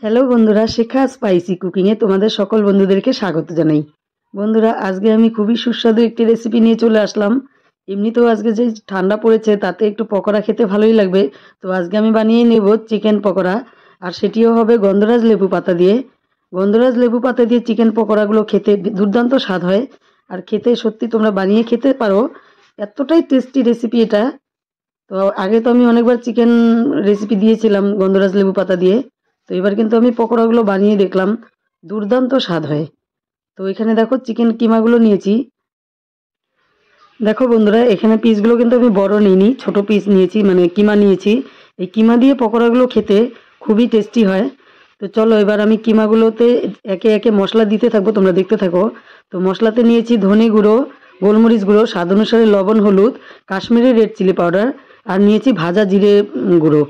Hello বন্ধুরা, শেখা spicy কুকিংয়ে তোমাদের সকল বন্ধুদেরকে স্বাগত জানাই। বন্ধুরা, আজকে আমি খুবই সুস্বাদু একটি রেসিপি নিয়ে চলে আসলাম। এমনিতেও আজকে যে ঠান্ডা পড়েছে তাতে একটু পকোড়া খেতে ভালোই লাগবে। তো আজকে আমি বানিয়ে নেব চিকেন পকোড়া, আর সেটিও হবে গন্ধরাজ লেবু পাতা দিয়ে। গন্ধরাজ লেবু পাতা দিয়ে চিকেন পকোড়াগুলো খেতে দুর্দান্ত স্বাদ হয়, আর খেতে সত্যি তোমরা বানিয়ে খেতে পারো, এতটাই টেস্টি রেসিপি এটা। তো আগে তো আমি অনেকবার চিকেন রেসিপি দিয়েছিলাম গন্ধরাজ লেবু পাতা দিয়ে। তো এবার কিন্তু আমি পকোড়াগুলো বানিয়ে দেখলাম, দুর্দান্ত স্বাদ হয়। তো এখানে দেখো চিকেন কিমাগুলো নিয়েছি। দেখো বন্ধুরা, এখানে পিসগুলো কিন্তু আমি বড় নিইনি, ছোট পিস নিয়েছি, মানে কিমা নিয়েছি। এই কিমা দিয়ে পকোড়াগুলো খেতে খুবই টেস্টি হয়। তো চলো এবার আমি কিমাগুলোতে একে একে মশলা দিতে থাকবো, তোমরা দেখতে থাকো। তো মশলাতে নিয়েছি ধনে গুঁড়ো, গোলমরিচ গুঁড়ো, স্বাদ অনুসারে লবণ, হলুদ, কাশ্মীরি রেড চিলি পাউডার, আর নিয়েছি ভাজা জিরে গুঁড়ো।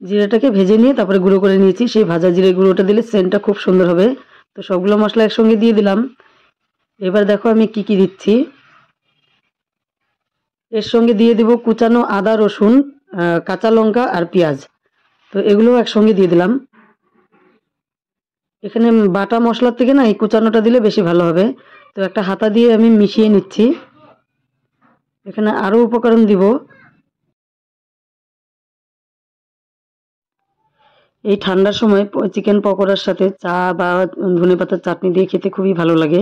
জিরাটাকে ভেজে নিয়ে তারপরে গুঁড়ো করে নিয়েছি। সেই ভাজা জিরে গুঁড়োটা দিলে সেন্টটা খুব সুন্দর হবে। তো সবগুলো মশলা একসঙ্গে দিয়ে দিলাম। এবার দেখো আমি কি কি দিচ্ছি। এর সঙ্গে দিয়ে দিব কুচানো আদা, রসুন, কাঁচা লঙ্কা আর পেঁয়াজ। তো এগুলো একসঙ্গে দিয়ে দিলাম। এখানে বাটা মশলার থেকে না এই কুচানোটা দিলে বেশি ভালো হবে। তো একটা হাতা দিয়ে আমি মিশিয়ে নিচ্ছি। এখানে আরও উপকরণ দিব। এই ঠান্ডার সময় চিকেন পকোড়ার সাথে চা বা ধনেপাতার চাটনি দিয়ে খেতে খুবই ভালো লাগে।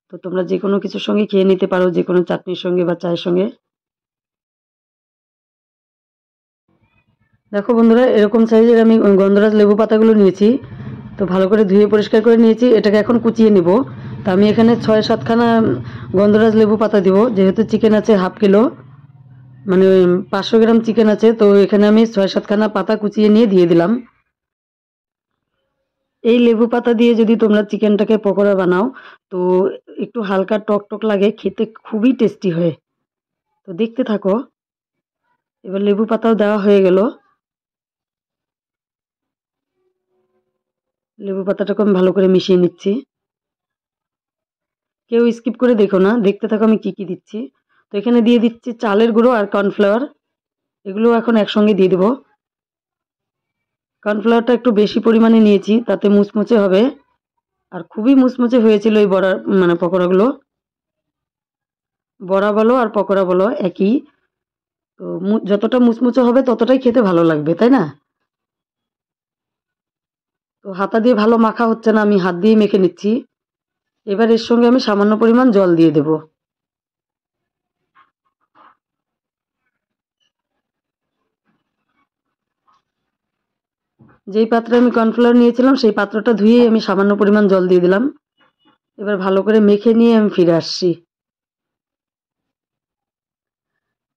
তো তোমরা যে কোনো কিছুর সঙ্গে খেয়ে নিতে পারো, যে কোনো চাটনির সঙ্গে বা চায়ের সঙ্গে। দেখো বন্ধুরা, এরকম সাইজের আমি গন্ধরাজ লেবু পাতাগুলো নিয়েছি। তো ভালো করে ধুয়ে পরিষ্কার করে নিয়েছি। এটাকে এখন কুচিয়ে নিব। তো আমি এখানে 6-7খানা গন্ধরাজ লেবু পাতা দিব, যেহেতু চিকেন আছে হাফ কিলো, মানে 500 গ্রাম চিকেন আছে। তো এখানে আমি 6-7খানা পাতা কুচিয়ে নিয়ে দিয়ে দিলাম। এই লেবু পাতা দিয়ে যদি তোমরা চিকেনটাকে পকোড়া বানাও, তো একটু হালকা টক টক লাগে, খেতে খুবই টেস্টি হয়। তো দেখতে থাকো। এবার লেবু পাতাও দেওয়া হয়ে গেল। লেবু পাতাটাকে আমি ভালো করে মিশিয়ে নিচ্ছি। কেউ স্কিপ করে দেখো না, দেখতে থাকো আমি কি কি দিচ্ছি। তো এখানে দিয়ে দিচ্ছি চালের গুঁড়ো আর কর্নফ্লাওয়ার। এগুলো এখন একসঙ্গে দিয়ে দেবো। কর্নফ্লাওয়ারটা একটু বেশি পরিমাণে নিয়েছি, তাতে মুচমুচে হবে। আর খুবই মুচমুচে হয়েছিল এই বড়া, মানে পকোড়াগুলো। বড়া বলো আর পকোড়া বলো একই। তো যতটা মুচমুচে হবে ততটাই খেতে ভালো লাগবে, তাই না? তো হাতা দিয়ে ভালো মাখা হচ্ছে না, আমি হাত দিয়ে মেখে নিচ্ছি। এবার এর সঙ্গে আমি সামান্য পরিমাণ জল দিয়ে দেব। যেই পাত্রে আমি কর্নফ্লাওয়ার নিয়েছিলাম সেই পাত্রটা ধুয়েই আমি সামান্য পরিমাণ জল দিয়ে দিলাম। এবার ভালো করে মেখে নিয়ে আমি ফিরে আসছি।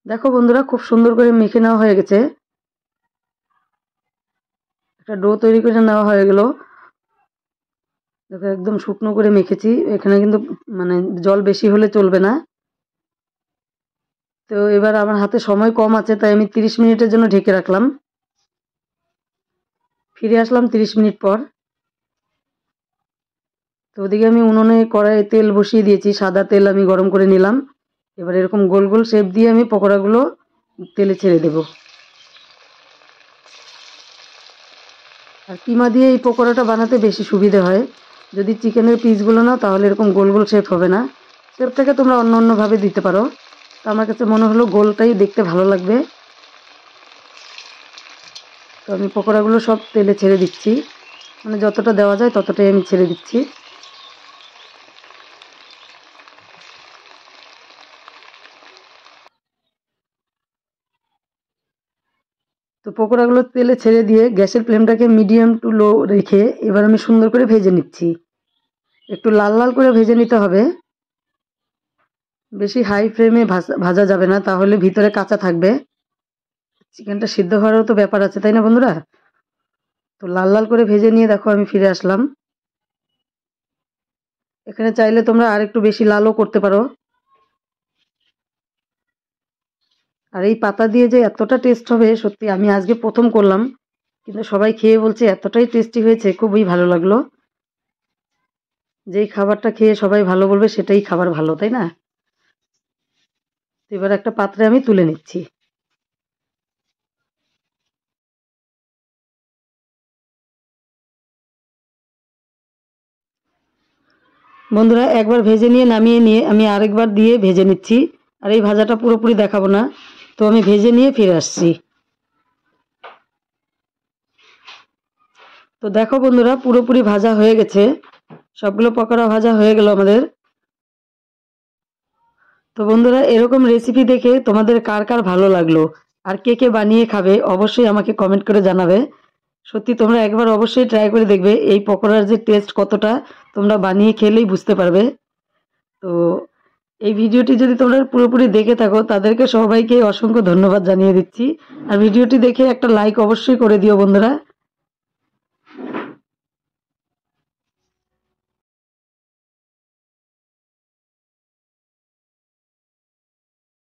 দেখো বন্ধুরা, খুব সুন্দর করে মেখে নেওয়া হয়ে গেছে। একটা ডো তৈরি করে নেওয়া হয়ে গেল। দেখো একদম শুকনো করে মেখেছি। এখানে কিন্তু মানে জল বেশি হলে চলবে না। তো এবার আমার হাতে সময় কম আছে, তাই আমি 30 মিনিটের জন্য ঢেকে রাখলাম। ফিরে আসলাম 30 মিনিট পর। তো ওদিকে আমি উনুনে কড়াইয়ে তেল বসিয়ে দিয়েছি, সাদা তেল আমি গরম করে নিলাম। এবার এরকম গোল গোল শেপ দিয়ে আমি পকোড়াগুলো তেলে ছেড়ে দেব। আর কিমা দিয়ে এই পকোড়াটা বানাতে বেশি সুবিধে হয়। যদি চিকেনের পিসগুলো নাও তাহলে এরকম গোল গোল শেপ হবে না। শেপটাকে তোমরা অন্য অন্যভাবে দিতে পারো। তো আমার কাছে মনে হলো গোলটাই দেখতে ভালো লাগবে। তো আমি পকোড়াগুলো সব তেলে ছেড়ে দিচ্ছি, মানে যতটা দেওয়া যায় ততটাই আমি ছেড়ে দিচ্ছি। তো পকোড়াগুলো তেলে ছেড়ে দিয়ে গ্যাসের ফ্লেমটাকে মিডিয়াম টু লো রেখে এবার আমি সুন্দর করে ভেজে নিচ্ছি। একটু লাল লাল করে ভেজে নিতে হবে। বেশি হাই ফ্লেমে ভাজা যাবে না, তাহলে ভিতরে কাঁচা থাকবে। চিকেনটা সিদ্ধ হওয়ারও তো ব্যাপার আছে, তাই না বন্ধুরা? তো লাল লাল করে ভেজে নিয়ে দেখো আমি ফিরে আসলাম। এখানে চাইলে তোমরা আর একটু বেশি লালও করতে পারো। আর এই পাতা দিয়ে যে এতটা টেস্ট হবে, সত্যি আমি আজকে প্রথম করলাম, কিন্তু সবাই খেয়ে বলছে এতটাই টেস্টি হয়েছে, খুবই ভালো লাগলো। যেই খাবারটা খেয়ে সবাই ভালো বলবে সেটাই খাবার ভালো, তাই না? এবার একটা পাত্রে আমি তুলে নিচ্ছি। বন্ধুরা একবার ভেজে নিয়ে নামিয়ে নিয়ে আমি আরেকবার দিয়ে ভেজে নিচ্ছি। আর এই ভাজাটা পুরোপুরি দেখাবো না, তো আমি ভেজে নিয়ে ফিরে আসছি। তো দেখো বন্ধুরা পুরোপুরি ভাজা হয়ে গেছে, সবগুলো পকোড়া ভাজা হয়ে গেল আমাদের। তো বন্ধুরা এরকম রেসিপি দেখে তোমাদের কার কার ভালো লাগলো আর কে কে বানিয়ে খাবে অবশ্যই আমাকে কমেন্ট করে জানাবে। সত্যি তোমরা একবার অবশ্যই ট্রাই করে দেখবে, এই পকোড়ার যে টেস্ট কতটা তোমরা বানিয়ে খেলেই বুঝতে পারবে। তো এই ভিডিওটি যদি তোমরা পুরোপুরি দেখে থাকো তাদেরকে সবাইকে অসংখ্য ধন্যবাদ জানিয়ে দিচ্ছি। আর ভিডিওটি দেখে একটা লাইক অবশ্যই করে দিও বন্ধুরা।